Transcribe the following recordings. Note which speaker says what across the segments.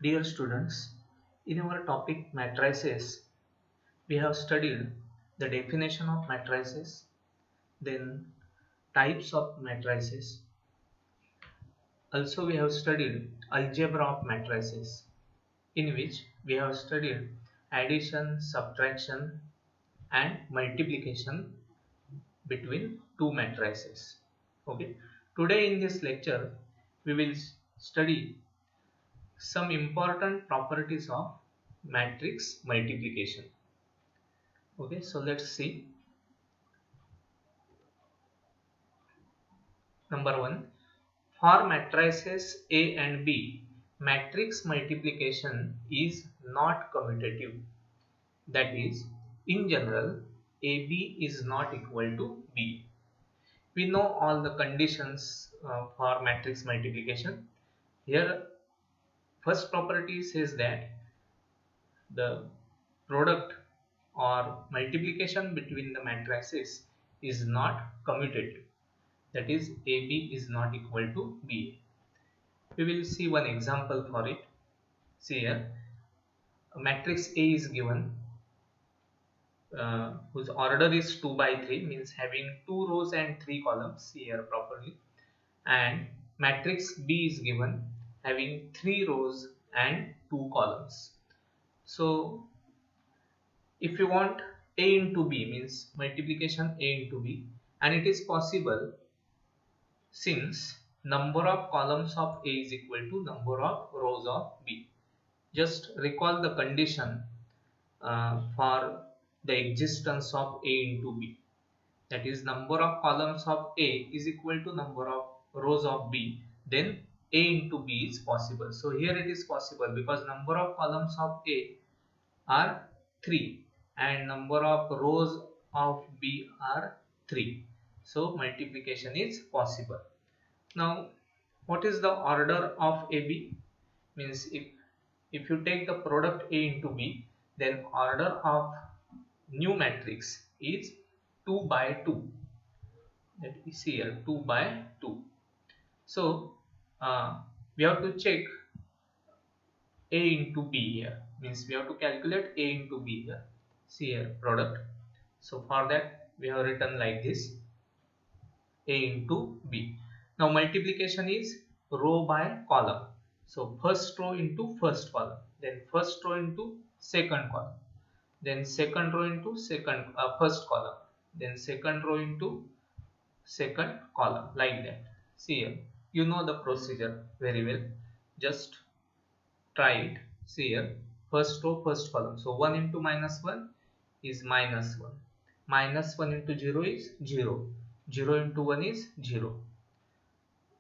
Speaker 1: Dear students, in our topic matrices, we have studied the definition of matrices, then types of matrices. Also, we have studied algebra of matrices, in which we have studied addition, subtraction, and multiplication between two matrices. Okay. Today in this lecture, we will study some important properties of matrix multiplication. Okay, so let's see. Number one, for matrices A and B, matrix multiplication is not commutative. That is, in general, AB is not equal to B. We know all the conditions for matrix multiplication. Here, first property says that the product or multiplication between the matrices is not commutative. That is, AB is not equal to BA. We will see one example for it. See here, a matrix A is given whose order is 2 by 3, means having 2 rows and 3 columns. See here properly. And matrix B is given having 3 rows and 2 columns. So if you want A into B, means multiplication A into B, and it is possible since number of columns of A is equal to number of rows of B. Just recall the condition for the existence of A into B. That is, number of columns of A is equal to number of rows of B. Then A into B is possible. So here it is possible because number of columns of A are 3 and number of rows of B are 3. So multiplication is possible. Now, what is the order of AB? Means if you take the product A into B, then order of new matrix is 2 by 2. That is here 2 by 2. So we have to check A into B here. Means we have to calculate A into B here. See here product. So for that we have written like this, A into B. Now multiplication is row by column. So first row into first column, then first row into second column, then second row into first column, then second row into second column, like that. See here, you know the procedure very well. Just try it. See here, first row first column. So 1 into -1 is -1. -1 into 0 is 0. 0 into 1 is 0.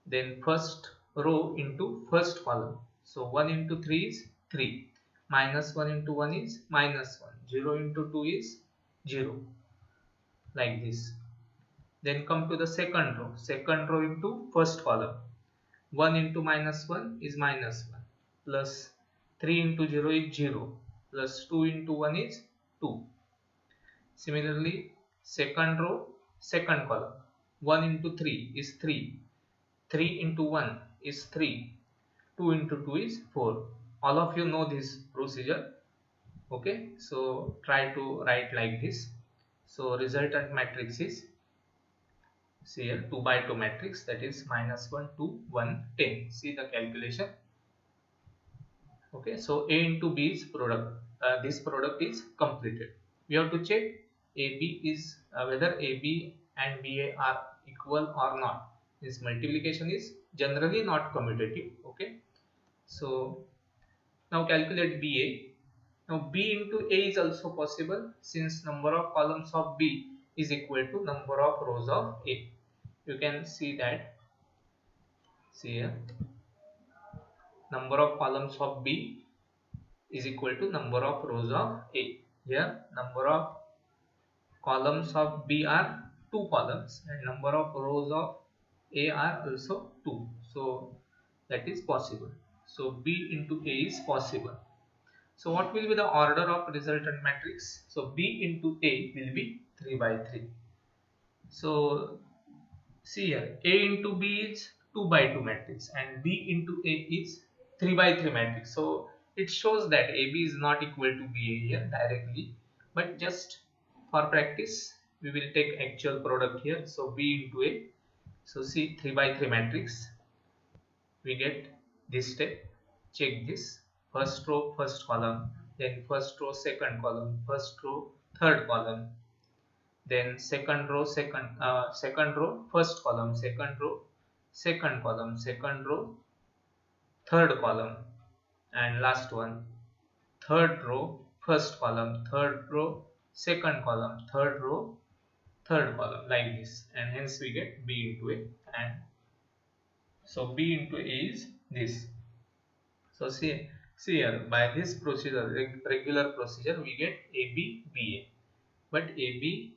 Speaker 1: Then first row into first column. So 1 into 3 is 3. -1 into 1 is -1. 0 into 2 is 0. Like this. Then come to the second row. Second row into first column. 1 into -1 is -1. Plus 3 into 0 is 0. Plus 2 into 1 is 2. Similarly, second row, second column. 1 into 3 is 3. 3 into 1 is 3. 2 into 2 is 4. All of you know this procedure. Okay, so try to write like this. So resultant matrix is, see here, 2 by 2 matrix, that is -1, 2, 1, 10. See the calculation. Okay, so A into B is product. This product is completed. We have to check AB is whether AB and BA are equal or not. This multiplication is generally not commutative. Okay, so now calculate BA. Now B into A is also possible since number of columns of B is equal to number of rows of A. You can see that. See here, number of columns of B is equal to number of rows of A. Here number of columns of B are 2 columns and number of rows of A are also 2. So that is possible. So B into A is possible. So what will be the order of resultant matrix? So B into A will be 3 by 3. So see here, A into B is 2 by 2 matrix and B into A is 3 by 3 matrix. So it shows that AB is not equal to BA here directly, but just for practice we will take actual product here. So B into A. So see 3 by 3 matrix, we get this step. Check this: first row first column, then first row second column, first row third column, then second row second row first column, second row second column, second row third column, and last one third row first column, third row second column, third row third column, like this, and hence we get B into A. And so B into A is this. So see here, by this procedure, regular procedure, we get AB BA, but AB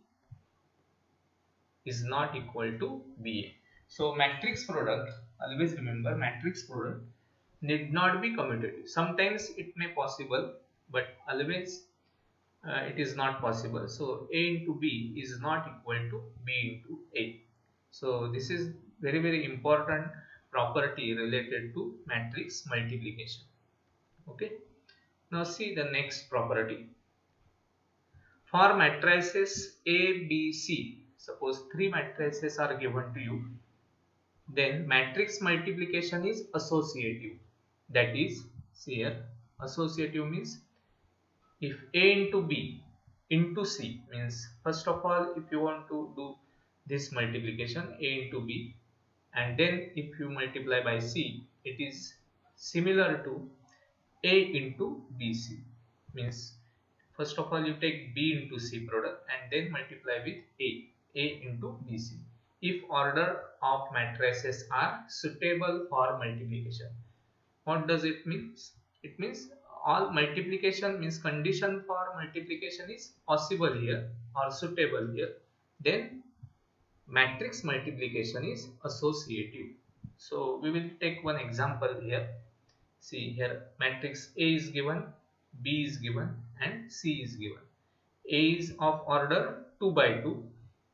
Speaker 1: is not equal to BA. So matrix product, always remember, matrix product need not be commutative. Sometimes it may possible, but always it is not possible. So A into B is not equal to B into A. So this is very important property related to matrix multiplication. Okay. Now see the next property. For matrices A, B, C, suppose three matrices are given to you, then matrix multiplication is associative. That is, see here, associative means if A into B into C, means first of all if you want to do this multiplication A into B, and then if you multiply by C, it is similar to A into BC, means first of all you take B into C product and then multiply with A into BC, if order of matrices are suitable for multiplication. What does it mean? It means all multiplication means condition for multiplication is possible here or suitable here, then matrix multiplication is associative. So we will take one example here. See here, matrix A is given, B is given, and C is given. A is of order 2 by 2,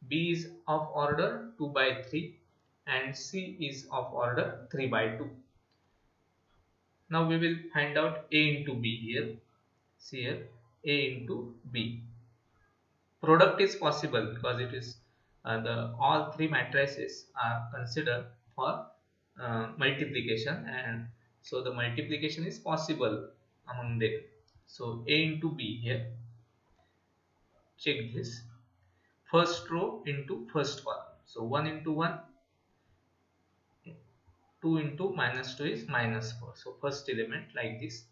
Speaker 1: B is of order 2 by 3, and C is of order 3 by 2. Now we will find out A into B here. See here, A into B. Product is possible because it is all three matrices are considered for multiplication, and so the multiplication is possible among them. So A into B here. Check this: first row into first column. So 1 into 1, 2 into minus 2 is minus 4. So first element like this: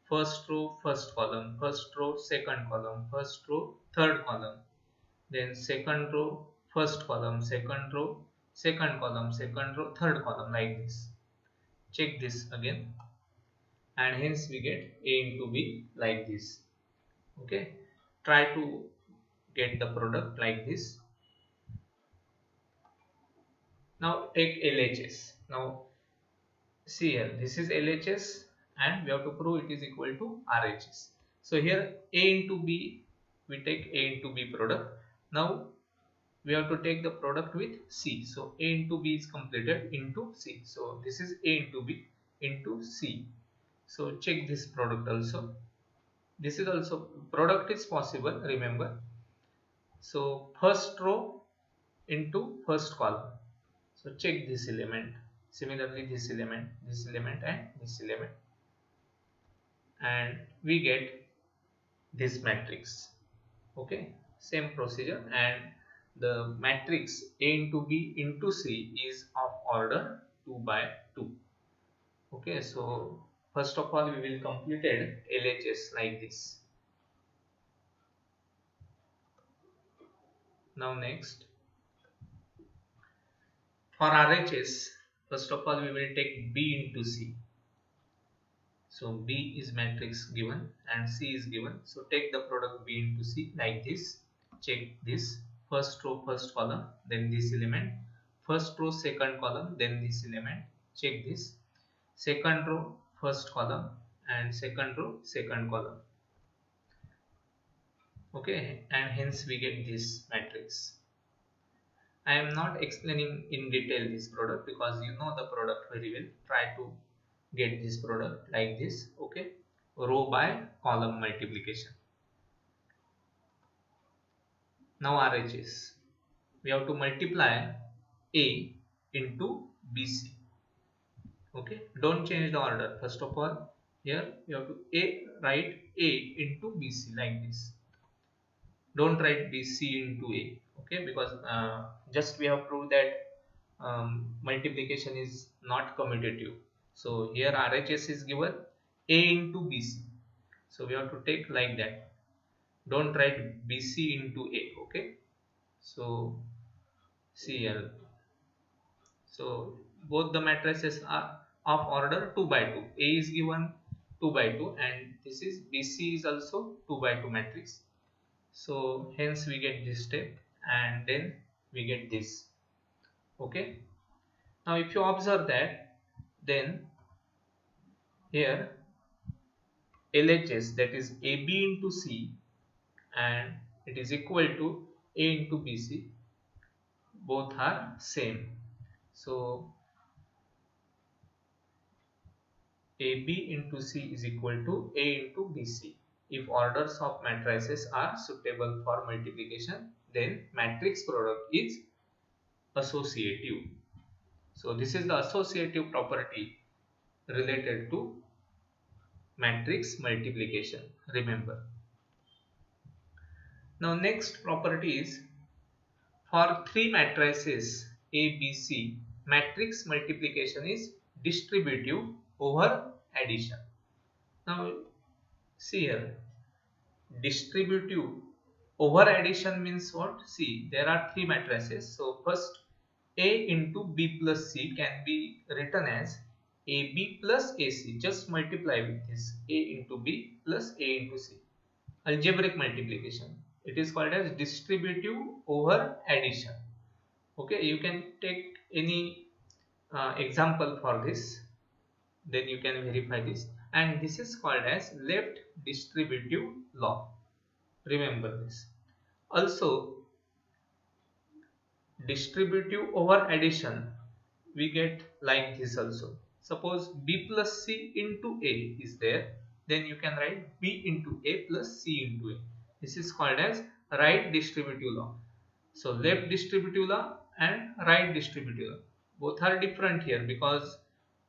Speaker 1: first row first column, first row second column, first row third column, then second row first column, second row second column, second row third column, like this. Check this again, and hence we get A into B like this. Okay, try to get the product like this. Now take LHS. Now see here, this is LHS and we have to prove it is equal to RHS. So here A into B, we take A into B product. Now we have to take the product with C. So A into B is completed into C. So this is A into B into C. So check this product also. This is also, product is possible, remember. So first row into first column. So check this element. Similarly this element and this element. And we get this matrix. Okay, same procedure, and the matrix A into B into C is of order 2 by 2. Okay, so first of all we will complete LHS like this. Now next, for RHS, first of all we will take B into C. So B is matrix given and C is given. So take the product B into C like this. Check this: first row first column, then this element, first row second column, then this element. Check this: second row first column and second row second column. Okay, and hence we get this matrix. I am not explaining in detail this product because you know the product very well. Try to get this product like this. Okay, row by column multiplication. Now RHS, we have to multiply A into BC. Okay, don't change the order. First of all, here you have to write A into BC like this. Don't write BC into A, okay, because just we have proved that multiplication is not commutative. So here RHS is given A into BC, so we have to take like that. Don't write BC into A, okay. So CL, so both the matrices are of order 2 by 2. A is given 2 by 2 and this is BC is also 2 by 2 matrix. So hence we get this step and then we get this. Okay. Now if you observe that, then here LHS, that is AB into C, and it is equal to A into BC, both are same. So AB into C is equal to A into BC. If orders of matrices are suitable for multiplication, then matrix product is associative. So this is the associative property related to matrix multiplication, remember. Now next property is, for three matrices A, B, C, matrix multiplication is distributive over addition. Now see here, distributive over addition means what? See, there are three matrices. So first, A into B plus C can be written as AB plus AC. Just multiply with this, A into B plus A into C. Algebraic multiplication. It is called as distributive over addition. Okay, you can take any example for this, then you can verify this. And this is called as left distributive law. Remember this. Also, distributive over addition we get like this also. Suppose B plus C into A is there, then you can write B into A plus C into A. This is called as right distributive law. So left distributive law and right distributive law, both are different here because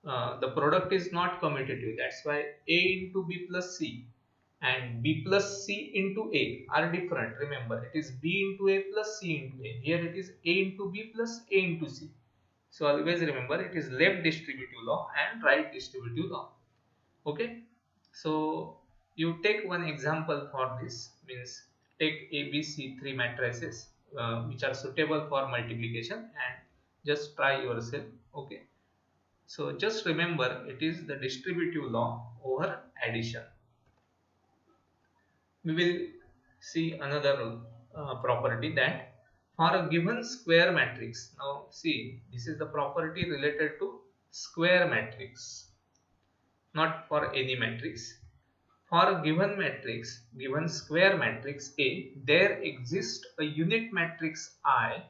Speaker 1: the product is not commutative. That's why A into B plus C and B plus C into A are different. Remember, it is B into A plus C into A. Here it is A into B plus A into C. So always remember, it is left distributive law and right distributive law. Okay. So you take one example for this, means take A, B, C, three matrices which are suitable for multiplication and just try yourself. Okay. So just remember, it is the distributive law over addition. We will see another property, that for a given square matrix. Now see, this is the property related to square matrix, not for any matrix. For a given matrix, given square matrix A, there exists a unit matrix I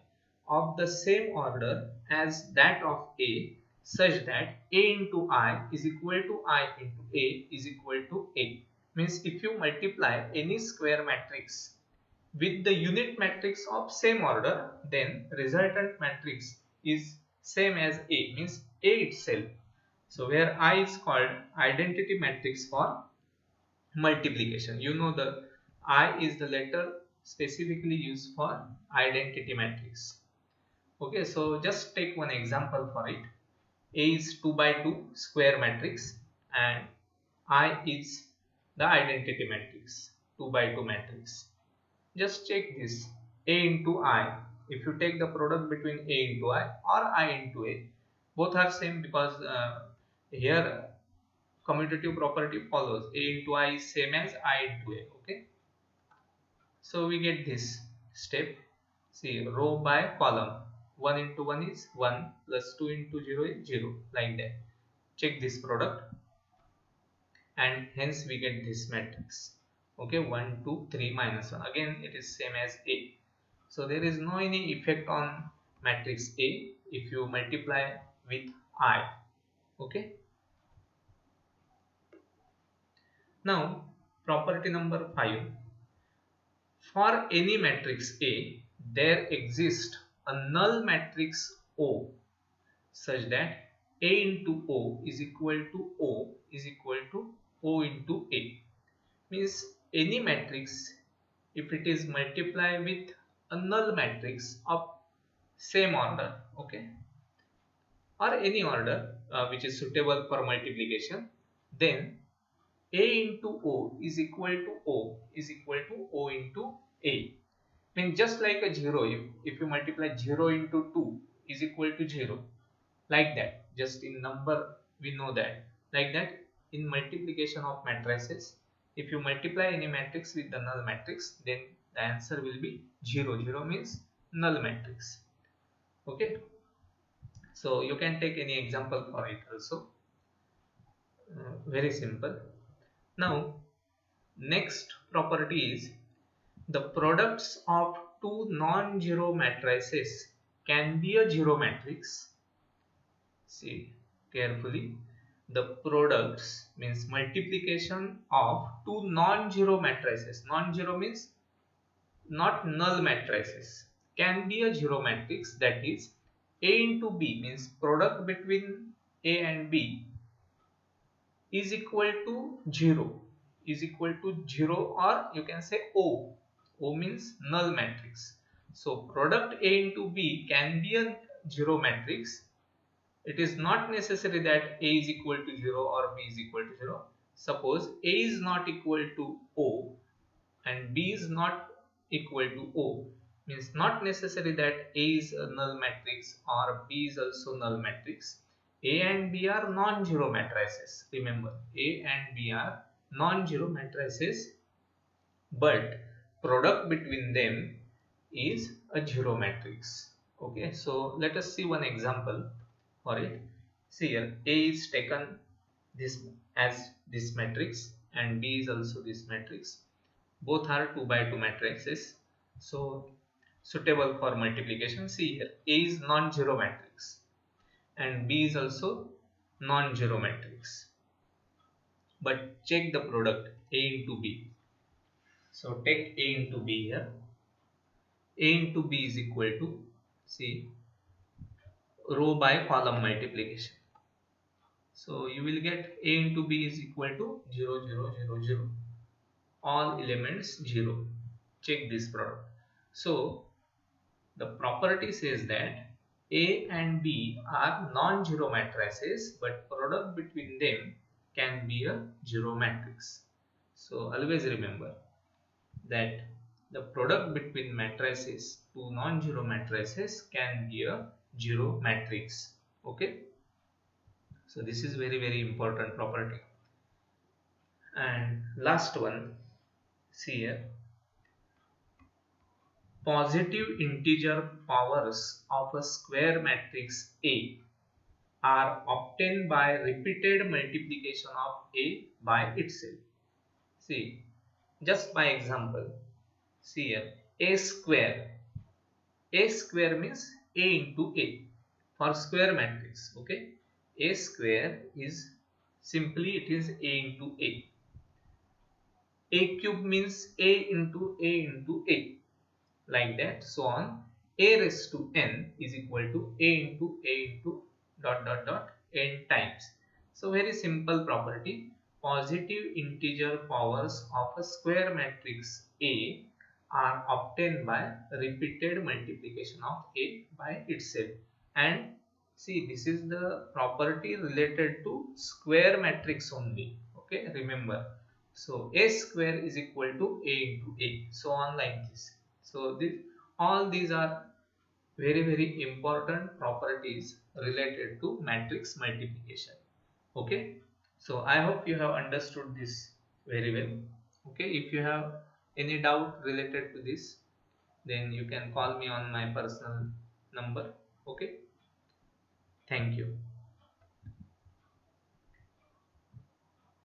Speaker 1: of the same order as that of A, such that A into I is equal to I into A is equal to A. Means if you multiply any square matrix with the unit matrix of same order, then resultant matrix is same as A, means A itself. So where I is called identity matrix for multiplication. You know, the I is the letter specifically used for identity matrix. Okay, so just take one example for it. A is 2 by 2 square matrix and I is the identity matrix, 2 by 2 matrix. Just check this, A into I. If you take the product between A into I or I into A, both are same because here commutative property follows. A into I is same as I into A. Okay. So we get this step. See, row by column. 1 into 1 is 1 plus 2 into 0 is 0, like that. Check this product and hence we get this matrix. Okay, 1, 2, 3 minus 1. Again it is same as A. So there is no any effect on matrix A if you multiply with I. Okay. Now, property number 5. For any matrix A, there exists a null matrix O such that A into O is equal to O is equal to O into A. Means any matrix, if it is multiplied with a null matrix of same order, okay, or any order which is suitable for multiplication, then A into O is equal to O is equal to O into A. Means just like a 0, if you multiply 0 into 2 is equal to 0, like that, just in number we know that, like that in multiplication of matrices, if you multiply any matrix with the null matrix, then the answer will be 0. 0 means null matrix. Okay, so you can take any example for it also. Very simple. Now, next property is the products of two non-zero matrices can be a zero matrix. See carefully. The products means multiplication of two non-zero matrices. Non-zero means not null matrices. Can be a zero matrix, that is A into B means product between A and B is equal to 0 is equal to 0, or you can say O. O means null matrix. So product A into B can be a zero matrix. It is not necessary that A is equal to 0 or B is equal to 0. Suppose A is not equal to O and B is not equal to O, means not necessary that A is a null matrix or B is also null matrix. A and B are non-zero matrices. Remember, A and B are non-zero matrices, but product between them is a zero matrix. Okay, so let us see one example for it. See here, A is taken this as this matrix and B is also this matrix. Both are 2 by 2 matrices, so suitable for multiplication. See here, A is non-zero matrix and B is also non-zero matrix, but check the product A into B. So take A into B here. A into B is equal to, see, row by column multiplication. So you will get A into B is equal to 0 0 0 0, all elements 0. Check this product. So the property says that A and B are non-zero matrices, but product between them can be a zero matrix. So always remember that the product between matrices, two non-zero matrices, can be a zero matrix. Okay, so this is very important property. And last one, see here, positive integer powers of a square matrix A are obtained by repeated multiplication of A by itself. See, just by example, see here, A square. A square means A into A for square matrix. Okay, A square is simply it is A into A. A cube means A into A into A, like that, so on. A raised to n is equal to A into dot dot dot n times. So very simple property. Positive integer powers of a square matrix A are obtained by repeated multiplication of A by itself. And see, this is the property related to square matrix only. Okay, remember. So A square is equal to A into A, so on, like this. So all these are very important properties related to matrix multiplication. Okay, so I hope you have understood this very well. Okay, if you have any doubt related to this, then you can call me on my personal number. Okay, thank you.